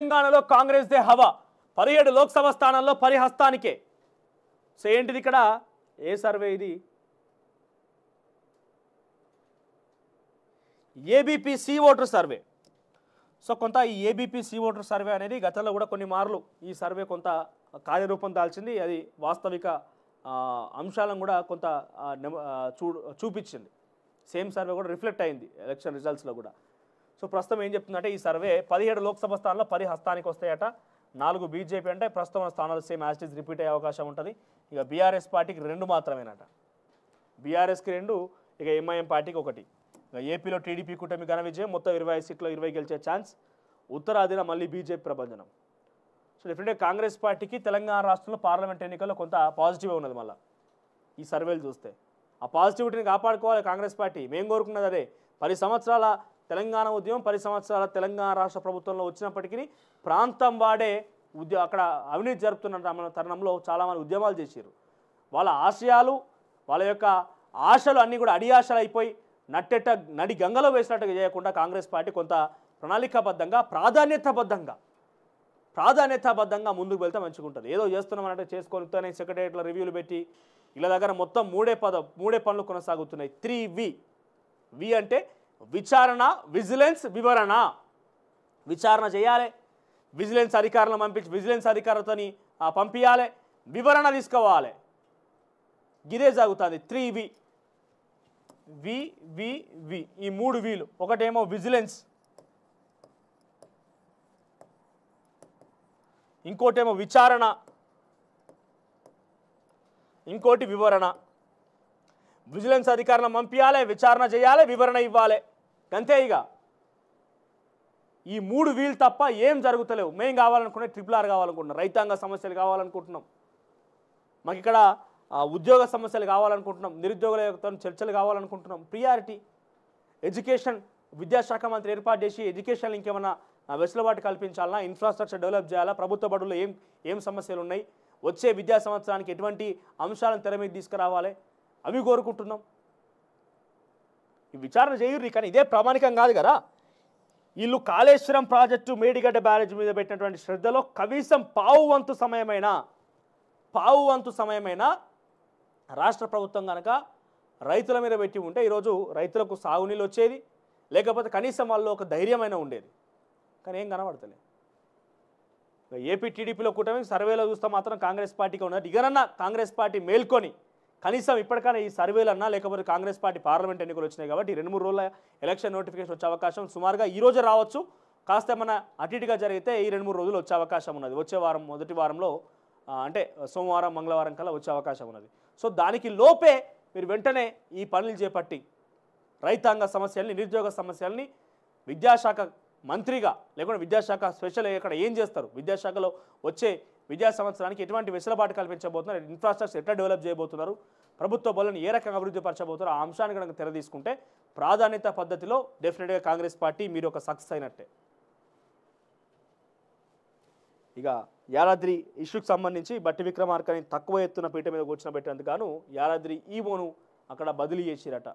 తెలంగాణలో కాంగ్రెస్ దే హవా 17 లోక్సభ స్థానాల్లో పరిహస్తానికే. సో ఏంటిది ఇక్కడ ఏ సర్వే ఇది? ABP C voter survey. So కొంత ఈ ఏబీపీ సి ఓటర్ సర్వే అనేది గతంలో కూడా కొన్ని మార్లు ఈ సర్వే కొంత కార్యరూపం దాల్చింది. అది వాస్తవిక అంశాలను కూడా కొంత చూపించింది. సేమ్ సర్వే కూడా రిఫ్లెక్ట్ అయింది ఎలక్షన్ రిజల్ట్స్లో కూడా. సో ప్రస్తుతం ఏం చెప్తుందంటే ఈ సర్వే 17 లోక్సభ స్థానాల్లో 10 హస్తానికి వస్తాయట. 4 బీజేపీ అంటే ప్రస్తుతం స్థానాలు same as it is repeat అయ్యే అవకాశం ఉంటుంది. ఇక బీఆర్ఎస్ పార్టీకి 2 మాత్రమేనట. బీఆర్ఎస్కి 2, ఇక ఎంఐఎం పార్టీకి 1. ఇక ఏపీలో టీడీపీ కూటమి ఘన విజయం, మొత్తం 25 సీట్లో 20 గెలిచే ఛాన్స్. ఉత్తరాదిన మళ్ళీ బీజేపీ ప్రభంజనం. సో డెఫినెట్గా కాంగ్రెస్ పార్టీకి తెలంగాణ రాష్ట్రంలో పార్లమెంట్ ఎన్నికల్లో కొంత పాజిటివ్ ఉన్నది. మళ్ళీ ఈ సర్వేలు చూస్తే ఆ పాజిటివిటీని కాపాడుకోవాలి కాంగ్రెస్ పార్టీ. మేము కోరుకున్నది అదే. 10 సంవత్సరాల తెలంగాణ ఉద్యమం, 10 సంవత్సరాల తెలంగాణ రాష్ట్ర ప్రభుత్వంలో వచ్చినప్పటికీ ప్రాంతం వాడే అక్కడ అవినీతి జరుపుతున్న తరుణంలో చాలామంది ఉద్యమాలు చేశారు. వాళ్ళ ఆశయాలు, వాళ్ళ యొక్క ఆశలు అన్నీ కూడా అడియాశలు అయిపోయి నడి గంగలో వేసినట్టుగా చేయకుండా కాంగ్రెస్ పార్టీ కొంత ప్రణాళికాబద్ధంగా ప్రాధాన్యతాబద్ధంగా ముందుకు వెళ్తే మంచిగా ఉంటుంది. ఏదో చేస్తున్నామన్నట్టు చేసుకొని సెక్రటరియట్లో రివ్యూలు పెట్టి ఇలా దగ్గర మొత్తం మూడే పనులు కొనసాగుతున్నాయి. 3V. వి అంటే విచారణ, విజిలెన్స్, వివరణ. విచారణ చేయాలి, విజిలెన్స్ అధికారులను పంపించి విజిలెన్స్ అధికారులతో పంపించాలి, వివరణ తీసుకోవాలి. గిదే సాగుతుంది 3V. వి ఈ 3 వీలు. ఒకటేమో విజిలెన్స్, ఇంకోటేమో విచారణ, ఇంకోటి వివరణ. విజిలెన్స్ అధికారులను పంపించాలి, విచారణ చేయాలి, వివరణ ఇవ్వాలి. అంతే. ఇక ఈ 3 వీలు తప్ప ఏం జరుగుతలేవు. మేము కావాలనుకునే RRR కావాలనుకుంటున్నాం, రైతాంగ సమస్యలు కావాలనుకుంటున్నాం, మాకు ఇక్కడ ఉద్యోగ సమస్యలు కావాలనుకుంటున్నాం, నిరుద్యోగులతో చర్చలు కావాలనుకుంటున్నాం. Priority education. విద్యాశాఖ మంత్రి ఏర్పాటు చేసి ఎడ్యుకేషన్ ఇంకేమైనా వెసులుబాటు కల్పించాలన్నా, ఇన్ఫ్రాస్ట్రక్చర్ డెవలప్ చేయాలా, ప్రభుత్వ బడుల్లో ఏం సమస్యలు ఉన్నాయి, వచ్చే విద్యా సంవత్సరానికి ఎటువంటి అంశాలను తెర మీద తీసుకురావాలి, అవి కోరుకుంటున్నాం. ఈ విచారణ చేయుర్రి, కానీ ఇదే ప్రామాణికం కాదు కదా. వీళ్ళు కాళేశ్వరం ప్రాజెక్టు, మేడిగడ్డ బ్యారేజ్ మీద పెట్టినటువంటి శ్రద్ధలో కనీసం పావు వంతు సమయమైనా రాష్ట్ర ప్రభుత్వం కనుక రైతుల మీద పెట్టి ఉంటే ఈరోజు రైతులకు సాగునీళ్ళు వచ్చేది, లేకపోతే కనీసం వాళ్ళు ఒక ధైర్యమైన ఉండేది. కానీ ఏం కనబడతలే. ఏపీ టీడీపీలో కూటమి సర్వేలో చూస్తే మాత్రం కాంగ్రెస్ పార్టీకి ఉన్నది. ఇగరన్నా కాంగ్రెస్ పార్టీ మేల్కొని కనీసం ఇప్పటికైనా ఈ సర్వేలన్నా, లేకపోతే కాంగ్రెస్ పార్టీ పార్లమెంట్ ఎన్నికలు వచ్చినాయి కాబట్టి 2-3 రోజుల ఎలక్షన్ నోటిఫికేషన్ వచ్చే అవకాశం సుమారుగా ఈ రోజే రావచ్చు. కాస్త ఏమన్నా అటు ఇటుగా జరిగితే ఈ 2-3 రోజులు వచ్చే అవకాశం ఉన్నది. వచ్చే వారం మొదటి వారంలో అంటే సోమవారం మంగళవారం కల్లా వచ్చే అవకాశం ఉన్నది. సో దానికి లోపే మీరు వెంటనే ఈ పనులు చేపట్టి రైతాంగ సమస్యల్ని, నిరుద్యోగ సమస్యల్ని విద్యాశాఖ మంత్రిగా, లేకుంటే విద్యాశాఖ స్పెషల్ ఇక్కడ ఏం చేస్తారు, విద్యాశాఖలో వచ్చే విద్యా సంవత్సరానికి ఎటువంటి వెసులుబాటు కల్పించబోతున్నారు, ఇన్ఫ్రాస్ట్రక్చర్ ఎట్లా డెవలప్ చేయబోతున్నారు, ప్రభుత్వ బలను ఏ రకంగా అభివృద్ధి పరచబోతున్నారు, ఆ అంశాన్ని కనుక తెర తీసుకుంటే ప్రాధాన్యత పద్ధతిలో డెఫినెట్గా కాంగ్రెస్ పార్టీ మీరు ఒక సక్సెస్ అయినట్టే. ఇక యాదాద్రి ఇష్యూకి సంబంధించి బట్టి విక్రమార్కని తక్కువ ఎత్తున పీట మీద కూర్చోబెట్టేందుకు గాను యాదాద్రి ఈవోను అక్కడ బదిలీ చేసిరట.